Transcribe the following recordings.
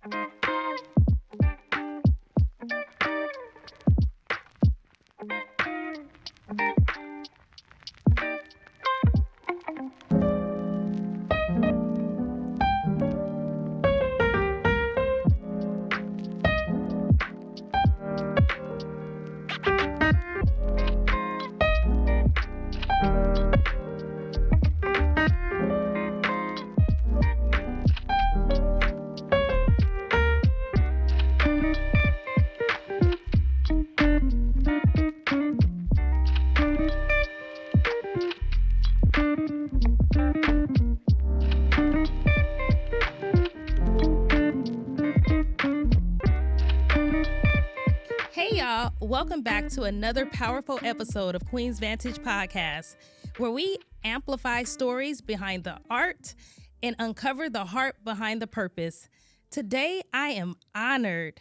Hey y'all, welcome back to another powerful episode of Queen's Vantage Podcast, where we amplify stories behind the art and uncover the heart behind the purpose. Today, I am honored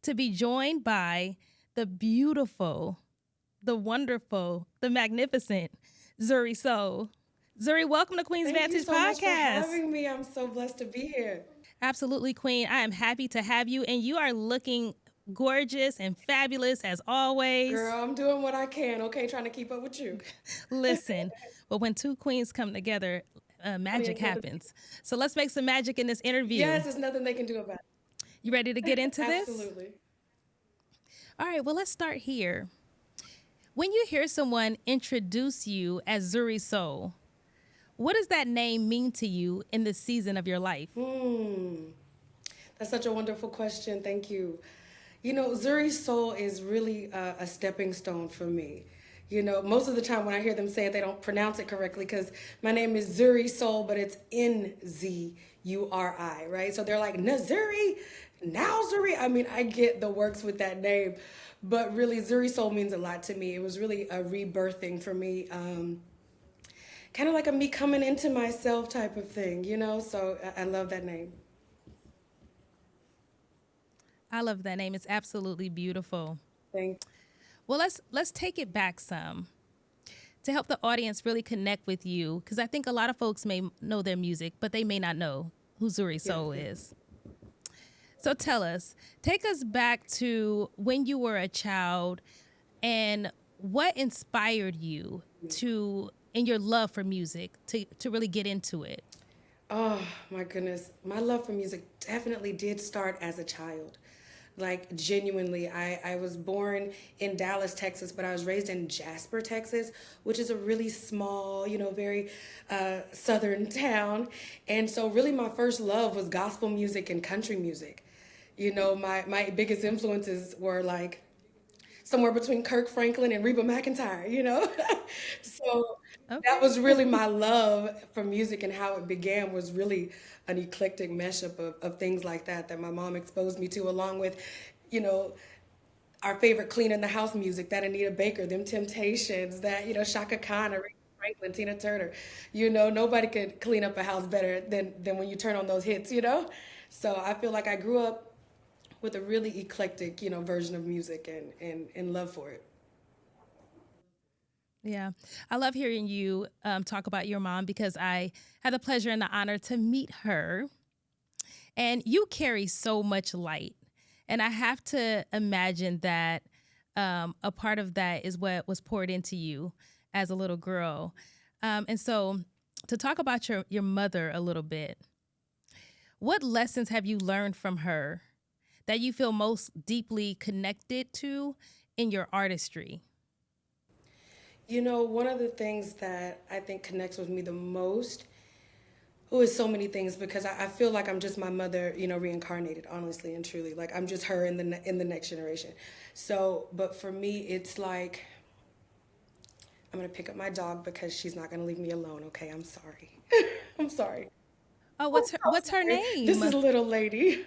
to be joined by the beautiful, the wonderful, the magnificent Nzuri Soul. Nzuri, welcome to Queen's Vantage Podcast. Thank you so much for having me. I'm so blessed to be here. Absolutely, Queen. I am happy to have you, and you are looking gorgeous and fabulous as always. Girl, I'm doing what I can, okay? Trying to keep up with you. Listen, but when two queens come together, magic happens. So let's make some magic in this interview. Yes, there's nothing they can do about it. You ready to get into this? Absolutely. All right, well, let's start here. When you hear someone introduce you as Nzuri Soul, what does that name mean to you in this season of your life? That's such a wonderful question. Thank you. You know, Nzuri Soul is really a stepping stone for me. You know, most of the time when I hear them say it, they don't pronounce it correctly because my name is Nzuri Soul, but it's Nzuri, right? So they're like, Nzuri, now Nzuri. I mean, I get the works with that name, but really Nzuri Soul means a lot to me. It was really a rebirthing for me, kind of like a me coming into myself type of thing, you know? So I love that name. I love that name. It's absolutely beautiful. Thanks. Well, let's take it back some to help the audience really connect with you, because I think a lot of folks may know their music, but they may not know who Nzuri Soul is. So take us back to when you were a child and what inspired you in your love for music to really get into it. Oh my goodness. My love for music definitely did start as a child. Like genuinely, I was born in Dallas, Texas, but I was raised in Jasper, Texas, which is a really small, very southern town. And so really my first love was gospel music and country music. You know, my biggest influences were like somewhere between Kirk Franklin and Reba McEntire, you know? So that was really my love for music, and how it began was really an eclectic mashup of things like that my mom exposed me to, along with, our favorite clean in the house music, that Anita Baker, them Temptations, that, Shaka Khan, Aretha Franklin, Tina Turner. Nobody could clean up a house better than when you turn on those hits, So I feel like I grew up with a really eclectic, version of music and love for it. Yeah, I love hearing you talk about your mom, because I had the pleasure and the honor to meet her. And you carry so much light. And I have to imagine that a part of that is what was poured into you as a little girl. And so to talk about your mother a little bit, what lessons have you learned from her that you feel most deeply connected to in your artistry? One of the things that I think connects with me the most, is so many things, because I feel like I'm just my mother, reincarnated, honestly and truly. Like I'm just her in the next generation. So, but for me, it's like, I'm going to pick up my dog because she's not going to leave me alone. Okay, I'm sorry. I'm sorry. Oh, what's her name? This is Little Lady.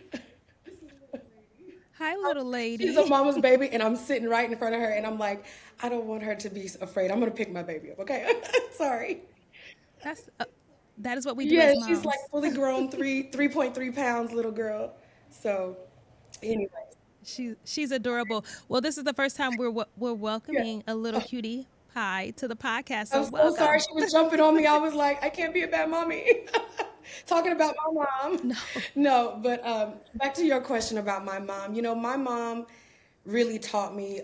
Hi, little lady. She's a mama's baby, and I'm sitting right in front of her, and I'm like, I don't want her to be afraid. I'm going to pick my baby up, okay? Sorry. That is what we do as moms. Yeah, she's like fully grown, 3.3 pounds little girl. So, anyway. She's adorable. Well, this is the first time we're welcoming a little cutie pie to the podcast. So I'm so sorry she was jumping on me. I was like, I can't be a bad mommy. Talking about my mom. No. No, but back to your question about my mom. You know, my mom really taught me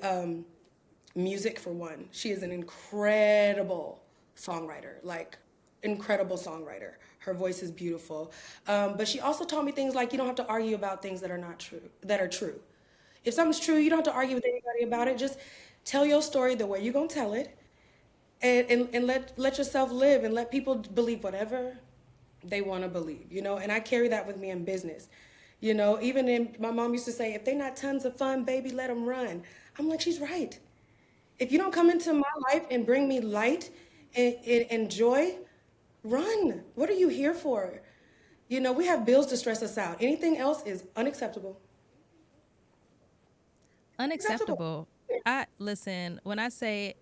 music for one. She is an incredible songwriter, like incredible songwriter. Her voice is beautiful. But she also taught me things like you don't have to argue about things that are not true, that are true. If something's true, you don't have to argue with anybody about it. Just tell your story the way you're gonna tell it, and let yourself live and let people believe whatever they want to believe, you know. And I carry that with me in business, you know. Even in my mom used to say, if they're not tons of fun, baby, let them run. I'm like, she's right. If you don't come into my life and bring me light and joy, run. What are you here for? You know, we have bills to stress us out. Anything else is unacceptable. Acceptable. Unacceptable. I listen, when I say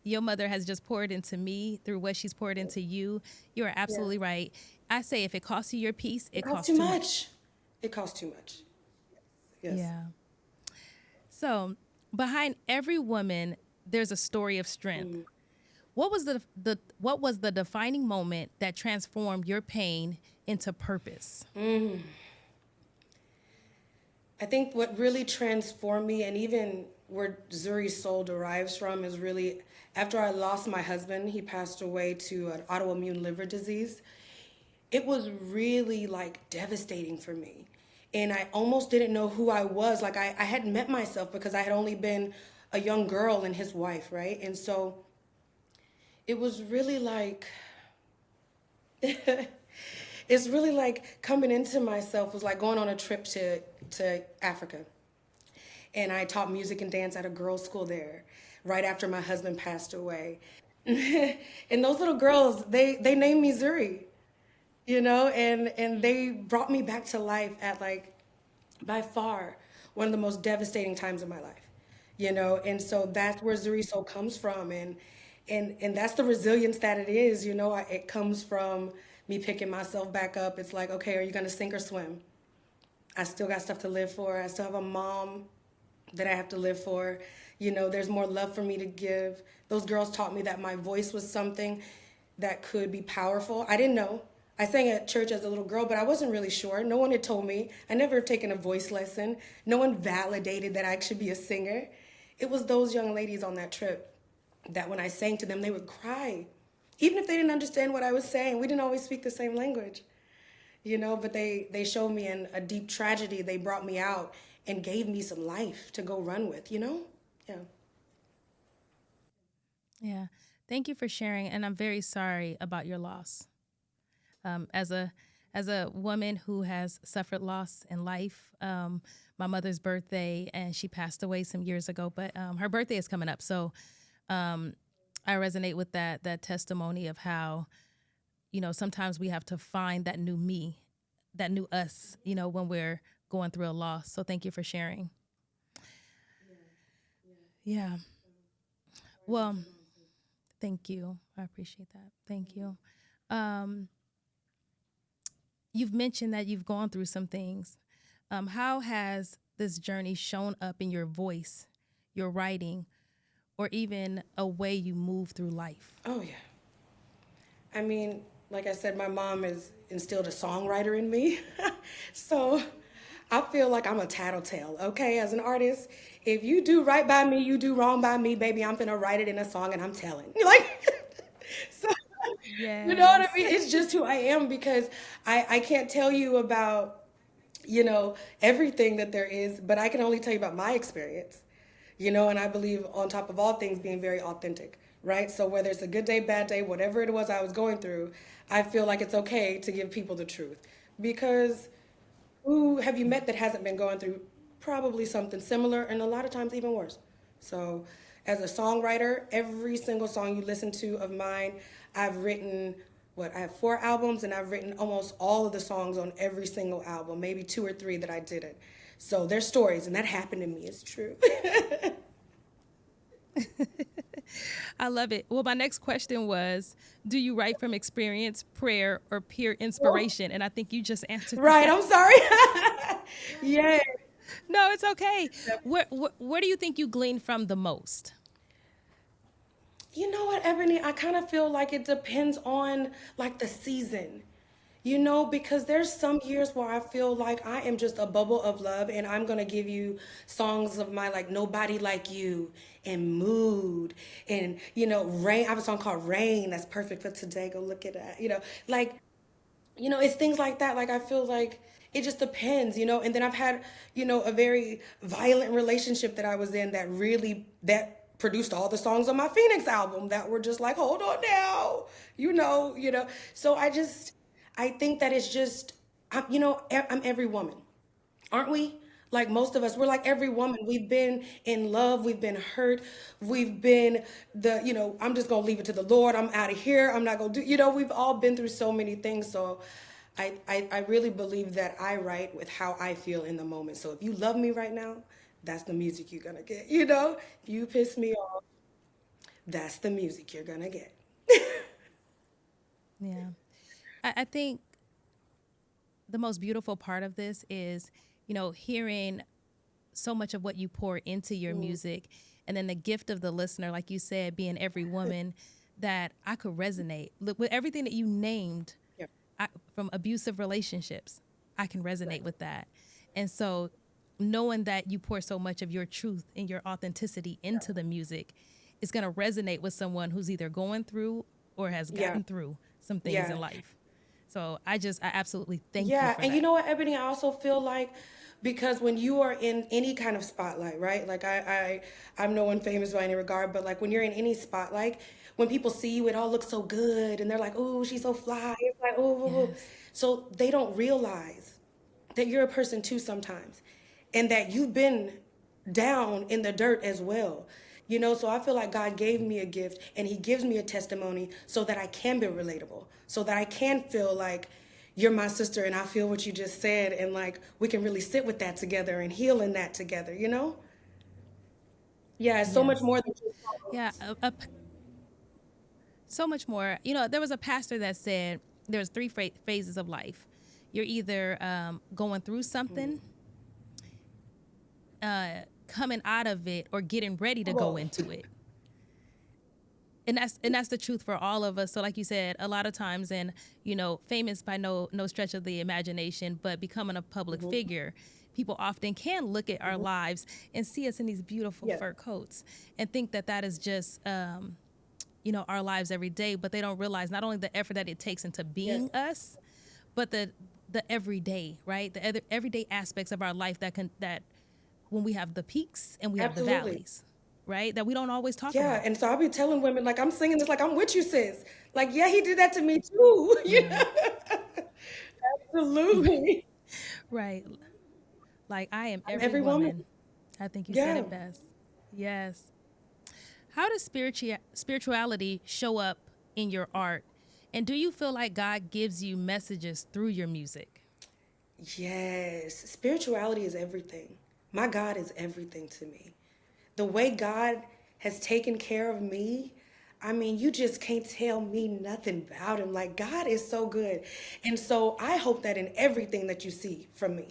your mother has just poured into me through what she's poured into you, you are Yeah. absolutely right. I say if it costs you your peace, It it costs costs too too much. much. It costs too much. Yes. Yeah. So, behind every woman, there's a story of strength. Mm. What was the defining moment that transformed your pain into purpose? I think what really transformed me, and even where Nzuri Soul derives from, is really after I lost my husband. He passed away to an autoimmune liver disease. It was really like devastating for me. And I almost didn't know who I was. Like I hadn't met myself because I had only been a young girl and his wife, right? And so it was really like, it's really like coming into myself was like going on a trip to Africa. And I taught music and dance at a girls' school there right after my husband passed away. And those little girls, they named me Zuri, you know, and they brought me back to life at like by far one of the most devastating times of my life, you know. And so that's where Nzuri Soul comes from, and that's the resilience that it is, you know. It comes from me picking myself back up. It's like, okay, are you gonna sink or swim? I still got stuff to live for. I still have a mom that I have to live for. You know, there's more love for me to give. Those girls taught me that my voice was something that could be powerful. I didn't know. I sang at church as a little girl, but I wasn't really sure. No one had told me. I never have taken a voice lesson. No one validated that I should be a singer. It was those young ladies on that trip that when I sang to them, they would cry. Even if they didn't understand what I was saying, we didn't always speak the same language, you know, but they showed me in a deep tragedy. They brought me out and gave me some life to go run with, you know? Yeah. Yeah. Thank you for sharing, and I'm very sorry about your loss. As a woman who has suffered loss in life, my mother's birthday, and she passed away some years ago, but her birthday is coming up, so I resonate with that testimony of how, you know, sometimes we have to find that new me, that new us, you know, when we're going through a loss. So thank you for sharing. Yeah. Well, thank you. I appreciate that. Thank you. Um, you've mentioned that you've gone through some things. How has this journey shown up in your voice, your writing, or even a way you move through life? Oh, yeah. I mean, like I said, my mom has instilled a songwriter in me. So I feel like I'm a tattletale, okay, as an artist. If you do right by me, you do wrong by me, baby, I'm finna write it in a song and I'm telling. Like, so, you know what I Yes. mean? It's just who I am because I can't tell you about, you know, everything that there is, but I can only tell you about my experience, you know, and I believe on top of all things being very authentic, right? So whether it's a good day, bad day, whatever it was I was going through, I feel like it's okay to give people the truth because who have you met that hasn't been going through probably something similar and a lot of times even worse? So as a songwriter, every single song you listen to of mine, I've written what I have 4 albums and I've written almost all of the songs on every single album, maybe 2 or 3 that I didn't. So there's stories and that happened to me, it's true. I love it. Well, my next question was, do you write from experience, prayer, or peer inspiration? And I think you just answered Right, that. I'm sorry. Yeah. No, it's okay. Where do you think you glean from the most? You know what, Ebony? I kind of feel like it depends on like the season. Because there's some years where I feel like I am just a bubble of love and I'm gonna give you songs of my like Nobody Like You and Mood and Rain. I have a song called Rain that's perfect for today. Go look at that. Like it's things like that. Like I feel like it just depends. And then I've had, a very violent relationship that I was in that produced all the songs on my Phoenix album that were just like, hold on now, So I think that it's just, I'm every woman, aren't we? Like most of us, we're like every woman. We've been in love, we've been hurt, we've been I'm just gonna leave it to the Lord. I'm out of here. I'm not gonna we've all been through so many things. So I really believe that I write with how I feel in the moment. So if you love me right now, that's the music you're gonna get. If you piss me off, that's the music you're gonna get. Yeah. I think the most beautiful part of this is, hearing so much of what you pour into your music, and then the gift of the listener, like you said, being every woman, that I could resonate. Look, with everything that you named, Yeah. from abusive relationships, I can resonate Right. with that. And so knowing that you pour so much of your truth and your authenticity into the music is going to resonate with someone who's either going through or has Yeah. gotten through some things Yeah. in life. So I absolutely thank you Yeah, for and you that. know what, Ebony, I also feel like because when you are in any kind of spotlight, right? Like I'm no one famous by any regard, but like when you're in any spotlight, when people see you, it all looks so good, and they're like, "Oh, she's so fly." It's like, "Oh, oh, oh." Yes. So they don't realize that you're a person too sometimes, and that you've been down in the dirt as well. So I feel like God gave me a gift and he gives me a testimony so that I can be relatable, so that I can feel like you're my sister and I feel what you just said, and like we can really sit with that together and heal in that together. Yeah, it's so much Yes. more than just Yeah. songs. So much more. There was a pastor that said there's three phases of life. You're either going through something, coming out of it, or getting ready to go Oh, into it. And that's the truth for all of us. So like you said, a lot of times, and famous by no stretch of the imagination, but becoming a public figure, people often can look at our lives and see us in these beautiful yeah, fur coats and think that that is just our lives every day, but they don't realize not only the effort that it takes into yes, being us, but the everyday, right? The other everyday aspects of our life that when we have the peaks and we have the absolutely. valleys, right? That we don't always talk Yeah, about. and so I'll be telling women like I'm singing this like I'm with you, sis. Like, yeah, he did that to me too. Yeah. Absolutely. Right. Like I am I'm every every woman. woman. I think you said Yeah. it best. Yes. How does spirituality show up in your art? And do you feel like God gives you messages through your music? Yes, spirituality is everything. My God is everything to me. The way God has taken care of me, I mean, you just can't tell me nothing about him. Like, God is so good. And so I hope that in everything that you see from me,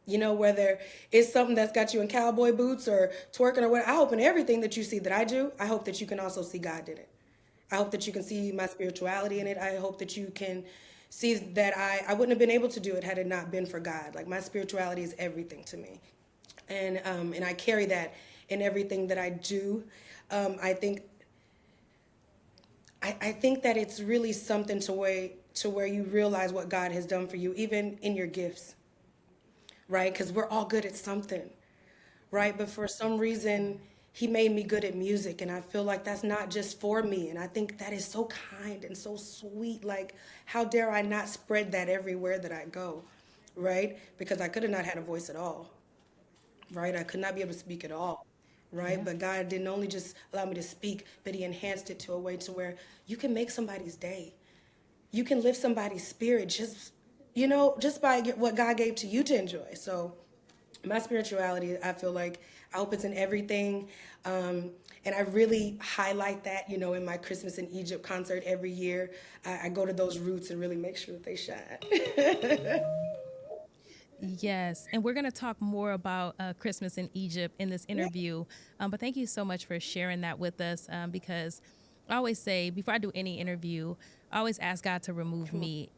whether it's something that's got you in cowboy boots or twerking or what, I hope in everything that you see that I do, I hope that you can also see God did it. I hope that you can see my spirituality in it. I hope that you can see that I wouldn't have been able to do it had it not been for God. Like my spirituality is everything to me, and I carry that in everything that I do. I think I think that it's really something to where you realize what God has done for you, even in your gifts, right? Because we're all good at something, right? But for some reason, he made me good at music, and I feel like that's not just for me. And I think that is so kind and so sweet. Like, how dare I not spread that everywhere that I go, right? Because I could have not had a voice at all, right? I could not be able to speak at all, right? Yeah. But God didn't only just allow me to speak, but he enhanced it to a way to where you can make somebody's day. You can lift somebody's spirit just by what God gave to you to enjoy. So my spirituality, I feel like I hope it's in everything. And I really highlight that, in my Christmas in Egypt concert every year. I go to those roots and really make sure that they shine. Yes, and we're going to talk more about Christmas in Egypt in this Yeah. interview. But thank you so much for sharing that with us, because I always say before I do any interview, I always ask God to remove me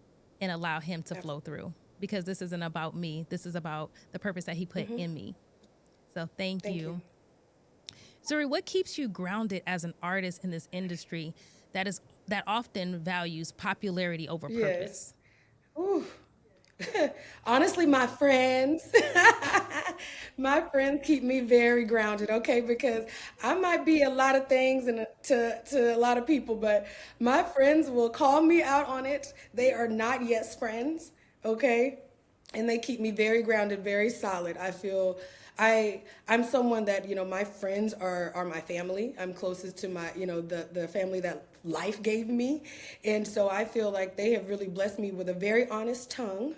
and allow him to flow through, because this isn't about me. This is about the purpose that he put in me. So thank Thank you. you. Zuri, what keeps you grounded as an artist in this industry that often values popularity over Yes. purpose? Ooh. Honestly, my friends, my friends keep me very grounded, okay? Because I might be a lot of things and to a lot of people, but my friends will call me out on it. They are not yes friends, okay? And they keep me very grounded, very solid. I feel I'm someone that, my friends are my family. I'm closest to my, the family that life gave me. And so I feel like they have really blessed me with a very honest tongue,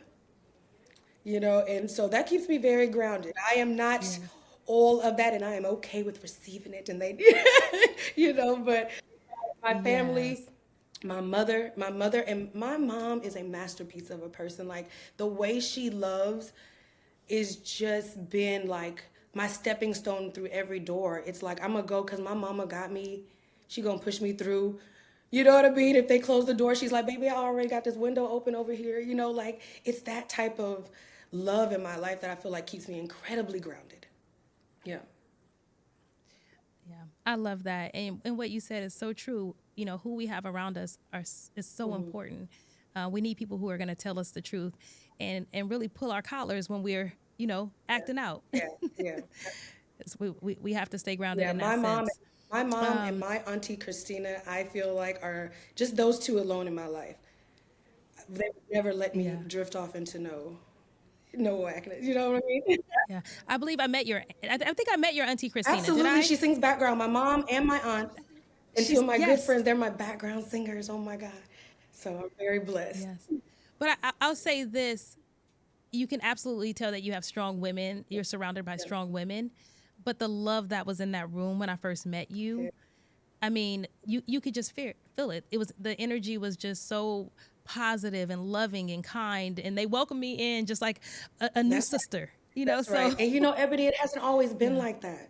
and so that keeps me very grounded. I am not Yes. all of that, and I am okay with receiving it. And they, but my family, Yes. my mother, and my mom is a masterpiece of a person. Like the way she loves is just been like my stepping stone through every door. It's like I'm gonna go because my mama got me. She gonna push me through. You know what I mean? If they close the door, she's like, "Baby, I already got this window open over here." Like it's that type of love in my life that I feel like keeps me incredibly grounded. Yeah. Yeah, I love that. And what you said is so true. Who we have around us is so important. We need people who are going to tell us the truth and really pull our collars when we're, acting out. Yeah. Yeah. 'Cause we have to stay grounded Yeah. in that My mom, sense. my mom and Um, my auntie Christina, I feel like are just those two alone in my life. They would never let me yeah, drift off into no whackness. You know what I mean? yeah. I believe I think I met your Auntie Christina. Did Absolutely. I? She sings background. My mom and my aunt, and two of my good Yes, friends, they're my background singers. Oh my God. So I'm very blessed. yes. But I'll say this: you can absolutely tell that you have strong women. You're surrounded by Yeah. strong women, but the love that was in that room when I first met Yeah. you, I mean, you could just feel it. It was the energy was just so positive and loving and kind, and they welcomed me in just like a new That's sister. That's right. So And Ebony, it hasn't always been yeah, like that.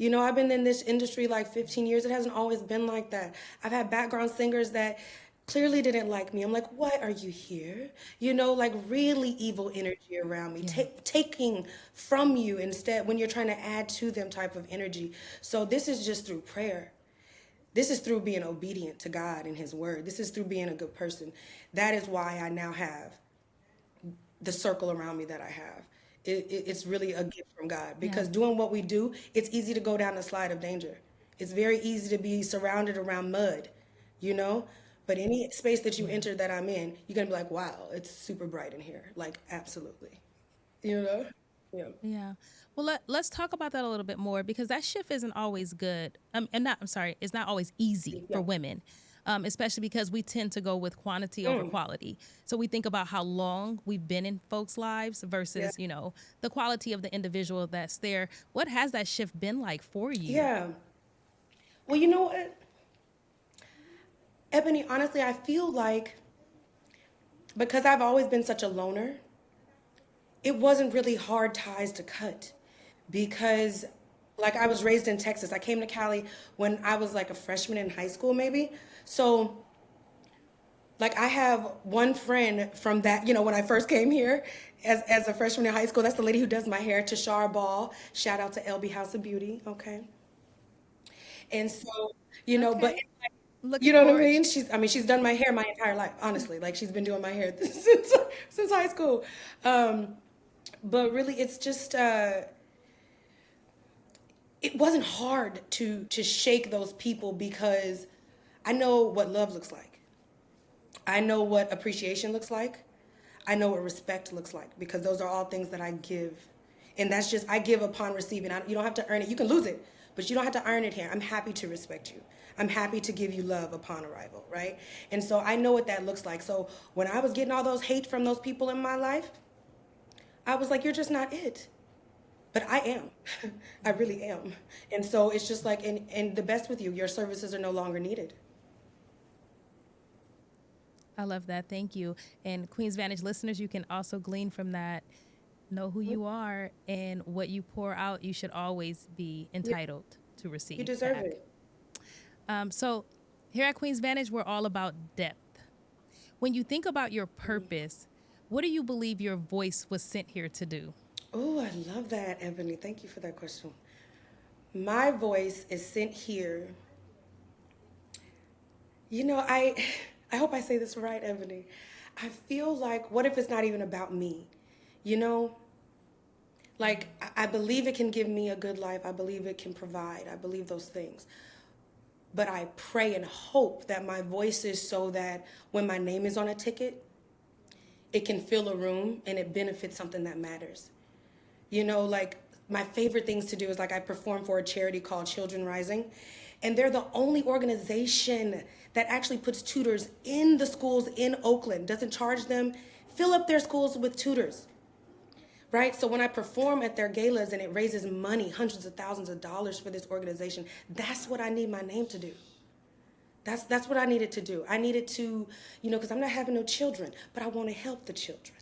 I've been in this industry like 15 years. It hasn't always been like that. I've had background singers that clearly didn't like me. I'm like, why are you here? Like really evil energy around me, yeah, taking from you instead when you're trying to add to them type of energy. So this is just through prayer. This is through being obedient to God and His word. This is through being a good person. That is why I now have the circle around me that I have. It's really a gift from God yeah, because doing what we do, it's easy to go down the slide of danger. It's very easy to be surrounded around mud, you know? But any space that you yeah. enter that I'm in, you're gonna be like, wow, it's super bright in here. Like, absolutely. You know? Yeah. Yeah. Well, let's talk about that a little bit more, because that shift isn't always good. I'm sorry, it's not always easy for Yeah. women, especially because we tend to go with quantity over Mm. quality. So we think about how long we've been in folks' lives Yeah. versus, the quality of the individual that's there. What has that shift been like for you? Yeah. Well, you know what, Ebony, honestly, I feel like because I've always been such a loner, it wasn't really hard ties to cut because like I was raised in Texas. I came to Cali when I was like a freshman in high school maybe. So like I have one friend from that, when I first came here as a freshman in high school. That's the lady who does my hair, Tashar Ball. Shout out to LB House of Beauty, okay? And so, but Okay. you Looking know what I forward. mean? She's done my hair my entire life, honestly. Like she's been doing my hair since high school. But really, it's just it wasn't hard to shake those people because I know what love looks like. I know what appreciation looks like. I know what respect looks like because those are all things that I give. And that's just, I give upon receiving. You don't have to earn it. You can lose it, but you don't have to earn it here. I'm happy to respect you. I'm happy to give you love upon arrival, right? And so I know what that looks like. So when I was getting all those hate from those people in my life, I was like, you're just not it. But I am. I really am. And so it's just like, and the best with you, your services are no longer needed. I love that. Thank you. And Queen's Vantage listeners, you can also glean from that. Know who you are, and what you pour out, you should always be Yeah, entitled to you receive deserve back. it. So here at Queen's Vantage, we're all about depth. When you think about your purpose, what do you believe your voice was sent here to do? Oh, I love that, Ebony. Thank you for that question. My voice is sent here. You know, I hope I say this right, Ebony. I feel like, what if it's not even about me? You know, like I believe it can give me a good life. I believe it can provide. I believe those things. But I pray and hope that my voice is so that when my name is on a ticket, it can fill a room and it benefits something that matters. You know, like my favorite things to do is like I perform for a charity called Children Rising, and they're the only organization that actually puts tutors in the schools in Oakland, doesn't charge them, fill up their schools with tutors, right? So when I perform at their galas and it raises money, hundreds of thousands of dollars for this organization, that's what I need my name to do. That's what I needed to do. I needed to, you know, because I'm not having no children, but I want to help the children.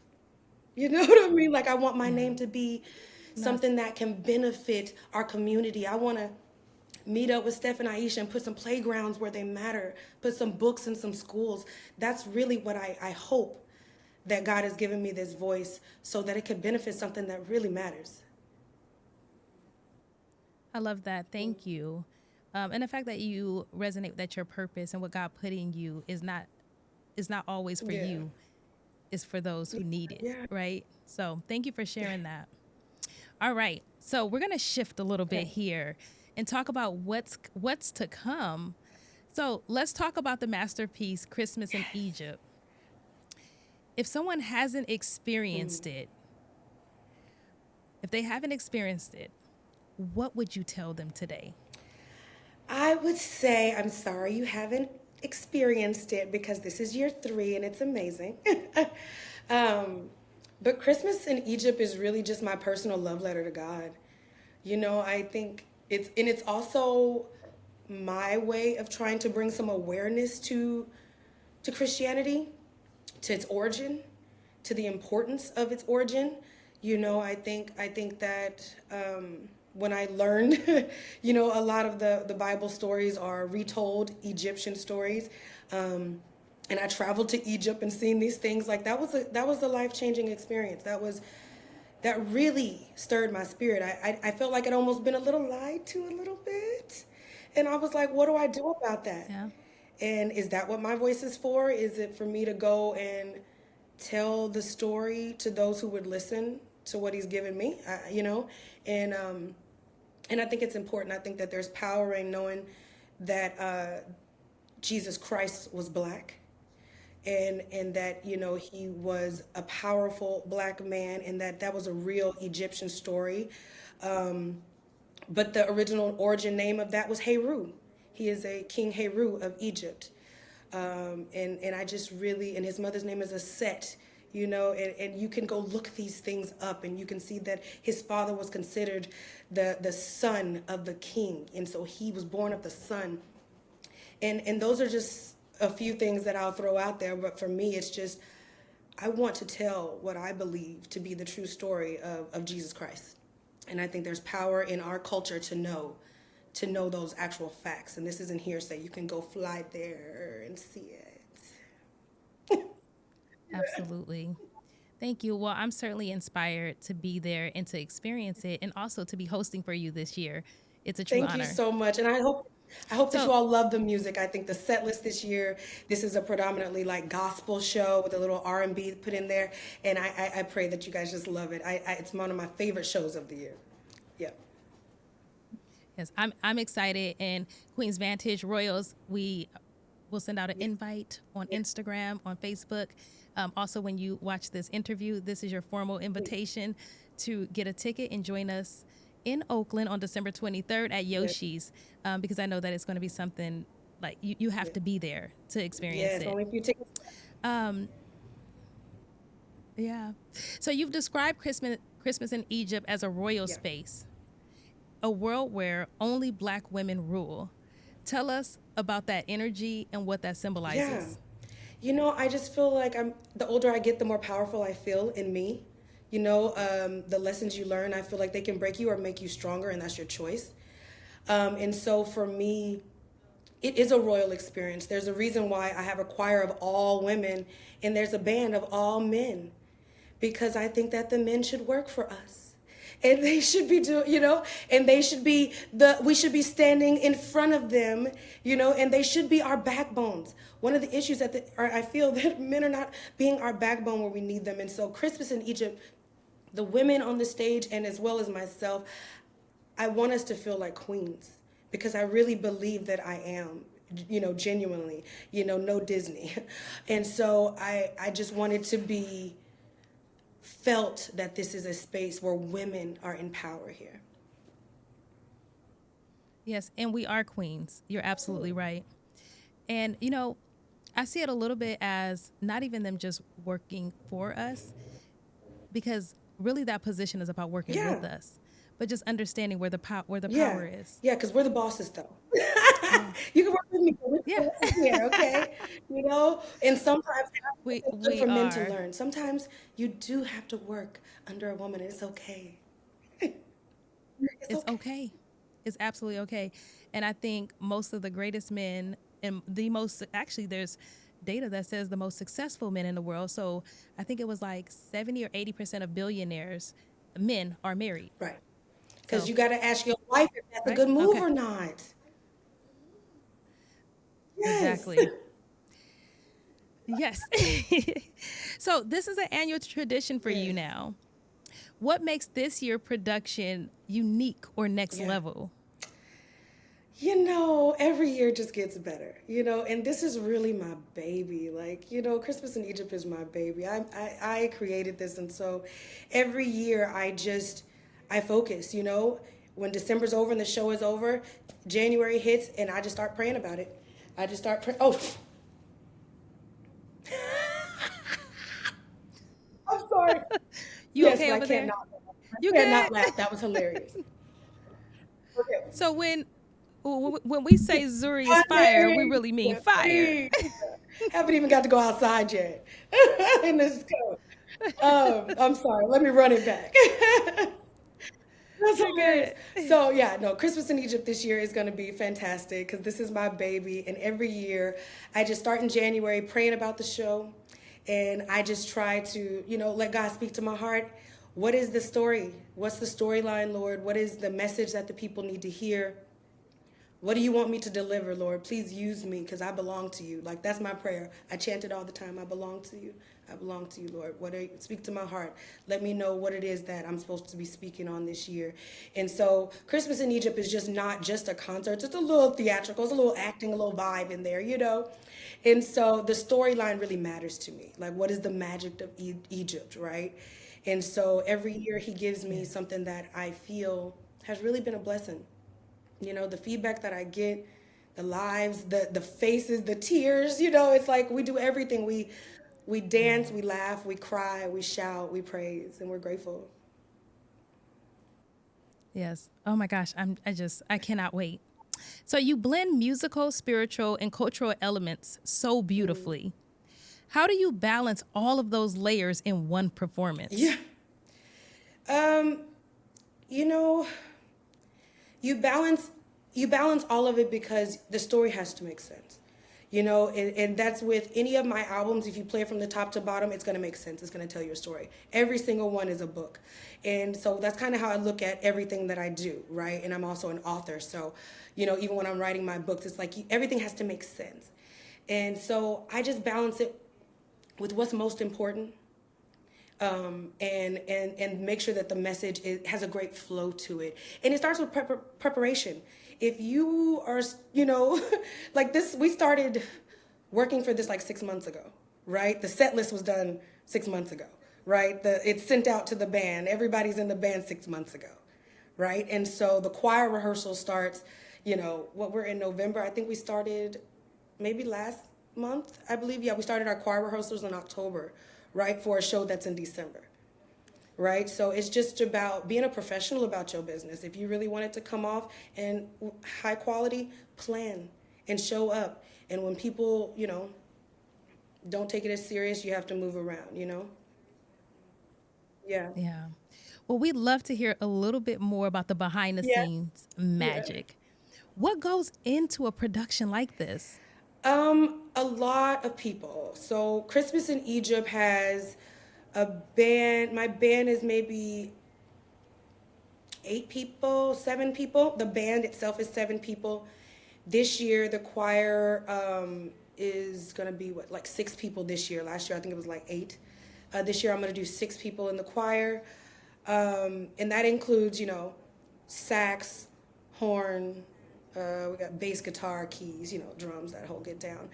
You know what I mean? Like I want my Yeah. name to be That's something that can benefit our community. I want to meet up with Steph and Aisha and put some playgrounds where they matter, put some books in some schools. That's really what I hope, that God has given me this voice so that it could benefit something that really matters. I love that. Thank you. And the fact that you resonate that your purpose and what God put in you is not always for Yeah. you, it's for those who need it, Yeah. right? So thank you for sharing that. All right. So we're gonna shift a little bit Okay. here and talk about what's to come. So let's talk about the masterpiece Christmas in Egypt. If someone hasn't experienced it, if they haven't experienced it, what would you tell them today? I would say, I'm sorry you haven't experienced it because this is year 3 and it's amazing. um, but Christmas in Egypt is really just my personal love letter to God. You know, I think it's also my way of trying to bring some awareness to Christianity, to its origin, to the importance of its origin. You know, I think that when I learned, you know, a lot of the Bible stories are retold Egyptian stories. And I traveled to Egypt and seen these things. Like that was a life-changing experience. That really stirred my spirit. I felt like I'd almost been a little lied to a little bit. And I was like, what do I do about that? Yeah. And is that what my voice is for? Is it for me to go and tell the story to those who would listen to what he's given me? You know, and I think it's important. I think that there's power in knowing that Jesus Christ was black, and that, you know, he was a powerful black man, and that was a real Egyptian story. But the original origin name of that was Heru. He is a King Heru of Egypt. And I just really, and his mother's name is Aset, you know, and you can go look these things up and you can see that his father was considered the son of the king. And so he was born of the sun. And those are just a few things that I'll throw out there. But for me, it's just, I want to tell what I believe to be the true story of Jesus Christ. And I think there's power in our culture to know those actual facts. And this isn't hearsay. You can go fly there and see it. Absolutely. Thank you. Well, I'm certainly inspired to be there and to experience it and also to be hosting for you this year. It's a true Thank you honor. so much. And I hope that you So, all love the music. I think the set list this year, this is a predominantly like gospel show with a little R&B put in there. And I pray that you guys just love it. It's one of my favorite shows of the year. Yep. yes, I'm excited. And Queen's Vantage Royals, we will send out an invite on Instagram, on Facebook. Also, when you watch this interview, this is your formal invitation to get a ticket and join us in Oakland on December 23rd at Yes. Yoshi's, because I know that it's going to be something like you have to be there to experience Yes. it. Only a few tickets. Um, yeah. So you've described Christmas in Egypt as a royal Yeah. space, a world where only black women rule. Tell us about that energy and what that Yeah. symbolizes. You know, I just feel like the older I get, the more powerful I feel in me. You know, the lessons you learn, I feel like they can break you or make you stronger, and that's your choice. And so for me, It is a royal experience. There's a reason why I have a choir of all women and there's a band of all men, because I think that the men should work for us. And they should be doing, and they should be we should be standing in front of them, and they should be our backbones. One of the issues I feel that men are not being our backbone where we need them. And so Christmas in Egypt, the women on the stage and as well as myself, I want us to feel like queens, because I really believe that I am, genuinely, no Disney. And so I just wanted to be felt that this is a space where women are in power here. Yes, and we are queens. You're absolutely right. And, I see it a little bit as not even them just working for us, because really that position is about working with us, but just understanding where the power is. Yeah, because we're the bosses, though. You can work with me, but we're the bosses here, okay? And sometimes it's good for men to learn. Sometimes you do have to work under a woman, and it's okay. It's okay. It's absolutely okay. And I think most of the greatest men and there's data that says the most successful men in the world. So I think it was like 70 or 80% of billionaires, men, are married. Right. Because you got to ask your wife if that's a good move or not. Yes. Exactly. Yes. So this is an annual tradition for you now. What makes this year production unique or next level? Every year just gets better, and this is really my baby. Like, Christmas in Egypt is my baby. I created this. And so every year I focus, when December's over and the show is over, January hits and I just start praying about it. I just start praying. Oh, I'm sorry. You okay over there? You cannot laugh. That was hilarious. Okay. So when we say Nzuri is fire, we really mean fire. Haven't even got to go outside yet in this coat. I'm sorry. Let me run it back. That's hilarious. So Christmas in Egypt this year is going to be fantastic because this is my baby. And every year I just start in January praying about the show. And I just try to, let God speak to my heart. What is the story? What's the storyline, Lord? What is the message that the people need to hear? What do you want me to deliver, Lord? Please use me because I belong to you. Like, that's my prayer. I chant it all the time. I belong to you. I belong to you, Lord. Speak to my heart. Let me know what it is that I'm supposed to be speaking on this year. And so Christmas in Egypt is just not just a concert. It's a little theatrical. It's a little acting, a little vibe in there, And so the storyline really matters to me. Like, what is the magic of Egypt, right? And so every year he gives me something that I feel has really been a blessing. The feedback that I get, the lives, the faces, the tears, it's like we do everything. We dance, we laugh, we cry, we shout, we praise, and we're grateful. Yes. Oh my gosh. I cannot wait. So you blend musical, spiritual, and cultural elements so beautifully. How do you balance all of those layers in one performance? Yeah. You balance all of it because the story has to make sense. And that's with any of my albums. If you play it from the top to bottom, it's going to make sense. It's going to tell your story. Every single one is a book. And so that's kind of how I look at everything that I do, right? And I'm also an author. So, even when I'm writing my books, it's like everything has to make sense. And so I just balance it with what's most important. And make sure that the message has a great flow to it. And it starts with preparation. If you are, like this, we started working for this like 6 months ago, right? The set list was done 6 months ago, right? It's sent out to the band. Everybody's in the band 6 months ago, right? And so the choir rehearsal starts, we're in November. I think we started maybe last month, I believe. Yeah, we started our choir rehearsals in October, right, for a show that's in December, right? So it's just about being a professional about your business. If you really want it to come off and high quality, plan and show up. And when people, don't take it as serious, you have to move around, Yeah. Yeah. Well, we'd love to hear a little bit more about the behind the scenes magic. What goes into a production like this? A lot of people. So Christmas in Egypt has a band. My band is maybe 8 people, 7 people. The band itself is 7 people. This year, the choir is gonna be what, like 6 people this year. Last year, I think it was like 8. This year, I'm gonna do 6 people in the choir, and that includes, sax, horn. We got bass guitar, keys, drums, that whole get down.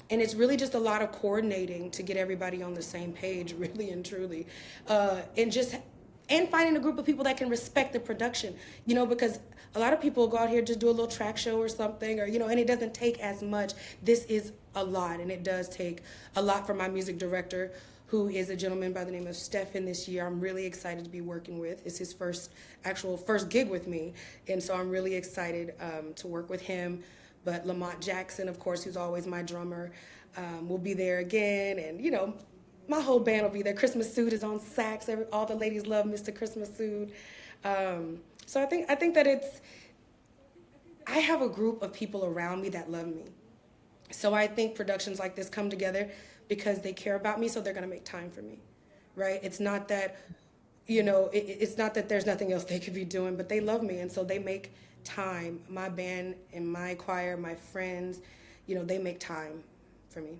And it's really just a lot of coordinating to get everybody on the same page, really and truly, and finding a group of people that can respect the production, because a lot of people go out here just do a little track show or something, or and it doesn't take as much. This is a lot, and it does take a lot from my music director, who is a gentleman by the name of Stefan. This year I'm really excited to be working with. It's his first gig with me, and so I'm really excited to work with him. But Lamont Jackson, of course, who's always my drummer, will be there again, and my whole band will be there. Christmas Suit is on sax. All the ladies love Mr. Christmas Suit. So I think that I have a group of people around me that love me. So I think productions like this come together because they care about me, so they're gonna make time for me, right? It's not that, it's not that there's nothing else they could be doing, but they love me, and so they make time. My band and my choir, my friends, they make time for me.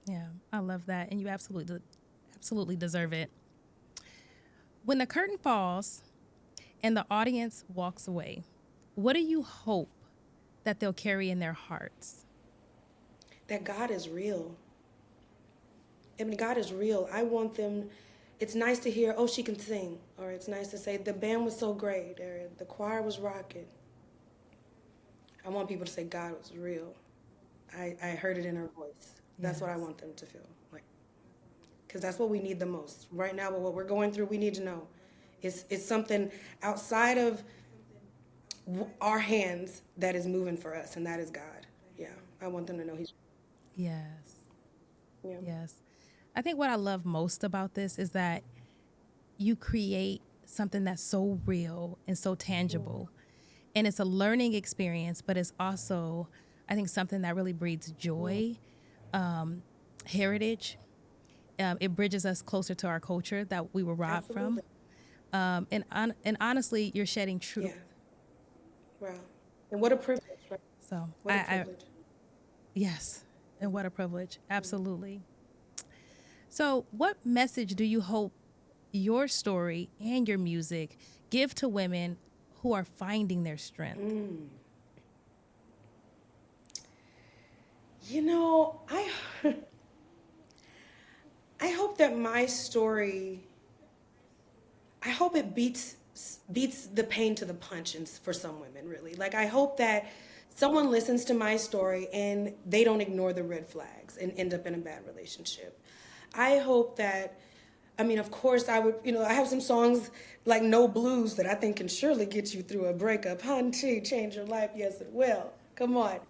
Yeah, I love that, and you absolutely deserve it. When the curtain falls and the audience walks away, what do you hope that they'll carry in their hearts? That God is real. I mean, God is real. I want them, it's nice to hear, oh, she can sing, or it's nice to say, the band was so great, or the choir was rocking. I want people to say God was real. I heard it in her voice. That's what I want them to feel like. Because that's what we need the most. Right now, what we're going through, we need to know. It's something outside of our hands that is moving for us, and that is God. Yeah, I want them to know He's. Yes. Yeah. Yes. I think what I love most about this is that you create something that's so real and so tangible. And it's a learning experience, but it's also, I think, something that really breeds joy, heritage. It bridges us closer to our culture that we were robbed Absolutely. from. And honestly, you're shedding truth. Yeah. Wow. And what a privilege, right? So What a privilege. yes. And what a privilege. Absolutely. So what message do you hope your story and your music give to women who are finding their strength? I hope that my story, I hope it beats the pain to the punch for some women, really. Like, I hope that someone listens to my story and they don't ignore the red flags and end up in a bad relationship. I hope that, of course, I have some songs like No Blues that I think can surely get you through a breakup. Hunty, change your life, yes it will. Come on.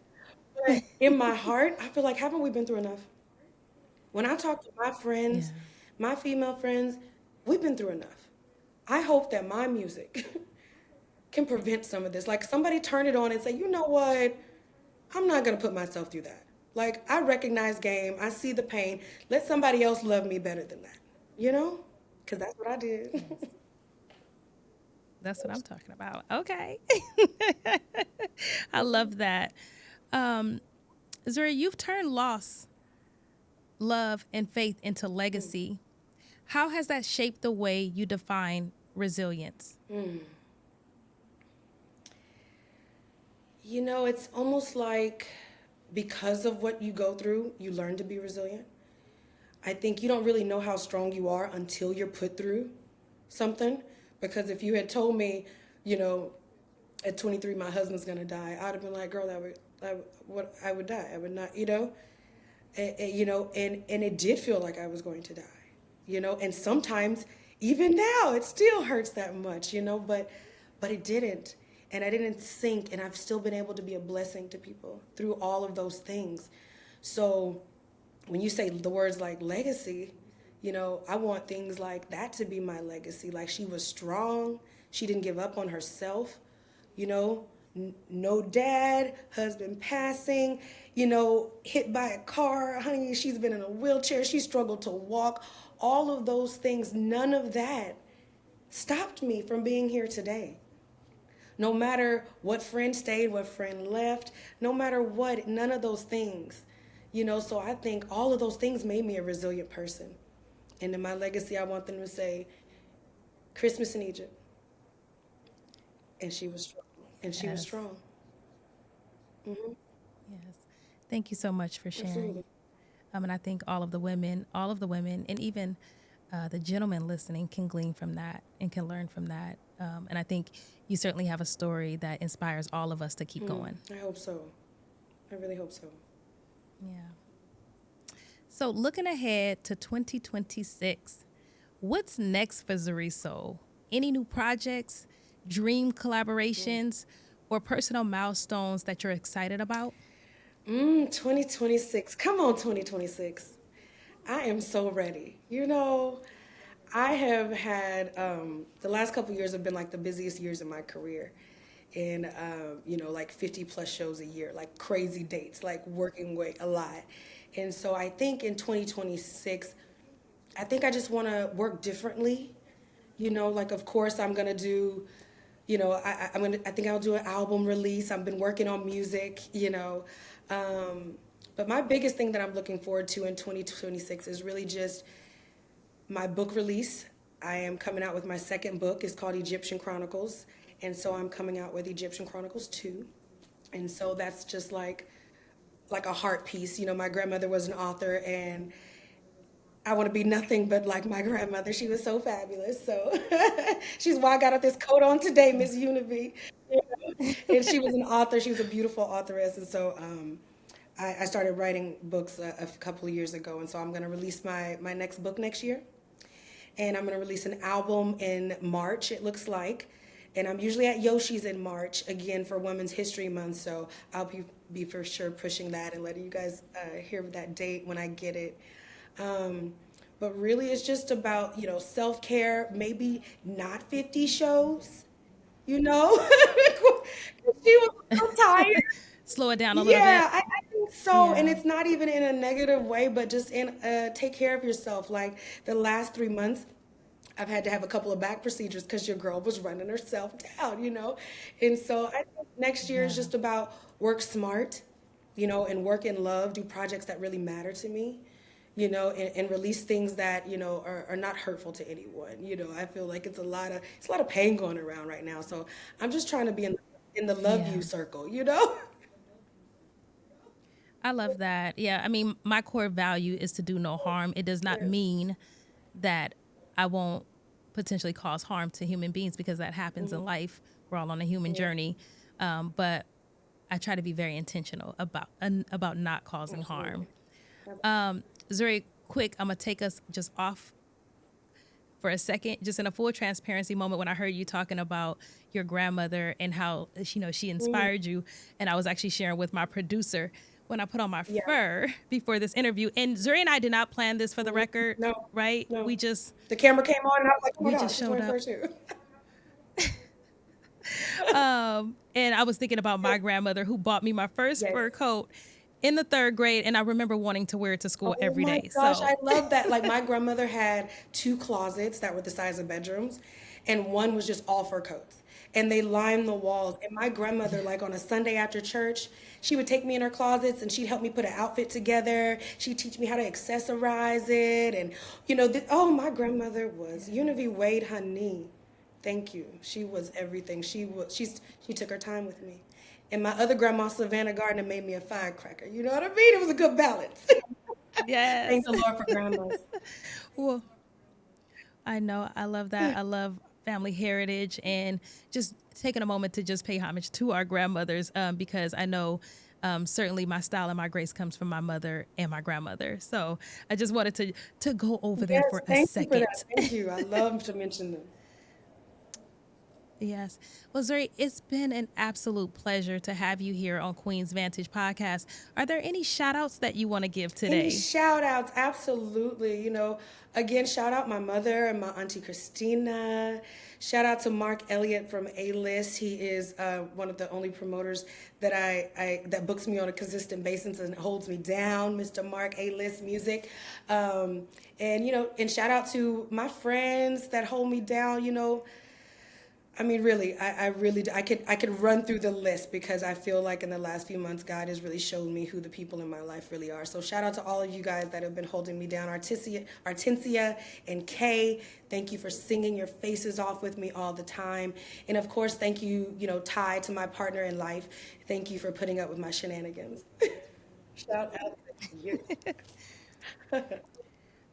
But in my heart, I feel like, haven't we been through enough? When I talk to my friends, my female friends, we've been through enough. I hope that my music can prevent some of this. Like, somebody turn it on and say, you know what? I'm not going to put myself through that. Like, I recognize game. I see the pain. Let somebody else love me better than that. Because that's what I did. That's what I'm talking about. Okay. I love that. Nzuri, you've turned loss, love, and faith into legacy. How has that shaped the way you define resilience? It's almost like, because of what you go through, you learn to be resilient. I think you don't really know how strong you are until you're put through something. Because if you had told me, at 23 my husband's gonna die, I'd have been like, girl, I would die. I would not, and it did feel like I was going to die, and sometimes even now it still hurts that much, but it didn't. And I didn't sink, and I've still been able to be a blessing to people through all of those things. So when you say the words like legacy, I want things like that to be my legacy. Like, she was strong, She didn't give up on herself, you know, no dad, husband passing, hit by a car, honey, she's been in a wheelchair, she struggled to walk, all of those things, none of that stopped me from being here today. No matter what friend stayed, what friend left, no matter what, none of those things. So I think all of those things made me a resilient person. And in my legacy, I want them to say, Christmas in Egypt. And she was strong. And she was Yes. strong. Yes. Thank you so much for sharing. Absolutely. And I think all of the women, and even the gentlemen listening can glean from that and can learn from that. And I think you certainly have a story that inspires all of us to keep going. I hope so. I really hope so. Yeah. So looking ahead to 2026, what's next for Nzuri Soul? Any new projects, dream collaborations, or personal milestones that you're excited about? 2026. Come on, 2026. I am so ready. I have had the last couple of years have been like the busiest years of my career. And, like 50 plus shows a year, like crazy dates, like working way a lot. And so I think in 2026, I think I just want to work differently. Like of course I'm gonna do, I think I'll do an album release. I've been working on music, but my biggest thing that I'm looking forward to in 2026 is really just my book release. I am coming out with my second book. It's called Egyptian Chronicles. And so I'm coming out with Egyptian Chronicles 2. And so that's just like a heart piece. My grandmother was an author, and I want to be nothing but like my grandmother. She was so fabulous. So she's why I got this coat on today, Miss Univy. And she was an author. She was a beautiful authoress. And so I started writing books a couple of years ago. And so I'm going to release my next book next year. And I'm going to release an album in March, it looks like. And I'm usually at Yoshi's in March, again, for Women's History Month. So I'll be for sure pushing that and letting you guys hear that date when I get it. But really, it's just about, self-care, maybe not 50 shows, She was so tired. Slow it down a little bit. Yeah, I think so. And Yeah. it's not even in a negative way, but just take care of yourself. Like the last 3 months, I've had to have a couple of back procedures because your girl was running herself down. And so I think next year is Yeah. just about work smart, and work in love, do projects that really matter to me, and release things that, are not hurtful to anyone. I feel like it's a lot of pain going around right now. So I'm just trying to be in the love Yeah. you circle, I love that. Yeah. I mean, my core value is to do no harm. It does not mean that I won't potentially cause harm to human beings, because that happens in life. We're all on a human journey. But I try to be very intentional about not causing harm. Zuri, quick, I'm going to take us just off for a second, just in a full transparency moment, when I heard you talking about your grandmother and how, she inspired you. And I was actually sharing with my producer when I put on my fur before this interview. And Zuri and I did not plan this, for the record, No, right? no. We just The camera came on and I was like, oh my We God, just she's showed wearing up. fur too. and I was thinking about my grandmother, who bought me my first Yes. fur coat in the 3rd grade, and I remember wanting to wear it to school every day. Oh my gosh, So I love that. Like my grandmother had 2 closets that were the size of bedrooms, and one was just all fur coats. And they lined the walls. And my grandmother, like on a Sunday after church, she would take me in her closets and she'd help me put an outfit together. She'd teach me how to accessorize it. And, my grandmother was Univy Wade, honey. Thank you. She was everything. She took her time with me. And my other grandma, Savannah Gardner, made me a firecracker. You know what I mean? It was a good balance. yes, Thank the Lord for grandmas. well, I know, I love that. I love family heritage, and just taking a moment to just pay homage to our grandmothers, because I know certainly my style and my grace comes from my mother and my grandmother. So I just wanted to go over there Yes, for a thank you for second. that. Thank you. I love to mention them. Yes. Well, Zuri, it's been an absolute pleasure to have you here on Queen's Vantage Podcast. Are there any shout outs that you want to give Any today? shout outs? Absolutely. Again, shout out my mother and my auntie Christina. Shout out to Mark Elliott from A List. He is one of the only promoters that that books me on a consistent basis and holds me down. Mr. Mark, A List Music. And shout out to my friends that hold me down. I mean, really, I really, I could run through the list because I feel like in the last few months, God has really shown me who the people in my life really are. So shout out to all of you guys that have been holding me down. Artencia and Kay, thank you for singing your faces off with me all the time. And of course, thank you, Ty, to my partner in life. Thank you for putting up with my shenanigans. Shout out to you.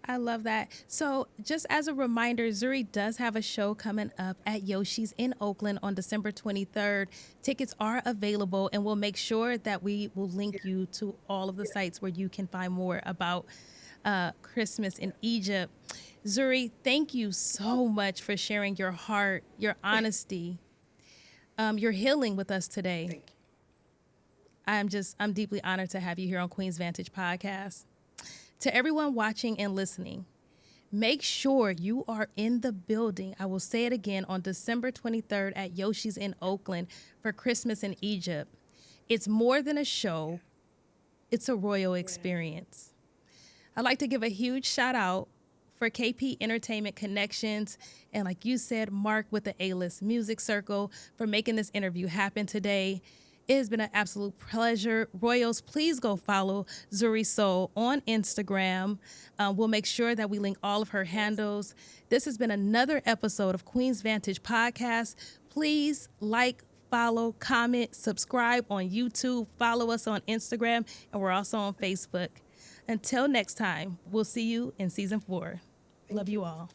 I love that. So, just as a reminder, Zuri does have a show coming up at Yoshi's in Oakland on December 23rd. Tickets are available, and we'll make sure that we will link you to all of the sites where you can find more about Christmas in Egypt. Zuri, thank you so much for sharing your heart, your honesty, your healing with us today. Thank you. I'm deeply honored to have you here on Queen's Vantage Podcast. To everyone watching and listening, make sure you are in the building. I will say it again on December 23rd at Yoshi's in Oakland for Christmas in Egypt. It's more than a show. It's a royal experience. I'd like to give a huge shout out for KP Entertainment Connections and, like you said, Mark with the A-List Music Circle for making this interview happen today. It has been an absolute pleasure. Royals, please go follow Nzuri Soul on Instagram. We'll make sure that we link all of her handles. This has been another episode of Queen's Vantage Podcast. Please like, follow, comment, subscribe on YouTube, follow us on Instagram, and we're also on Facebook. Until next time, we'll see you in season 4. Love you all.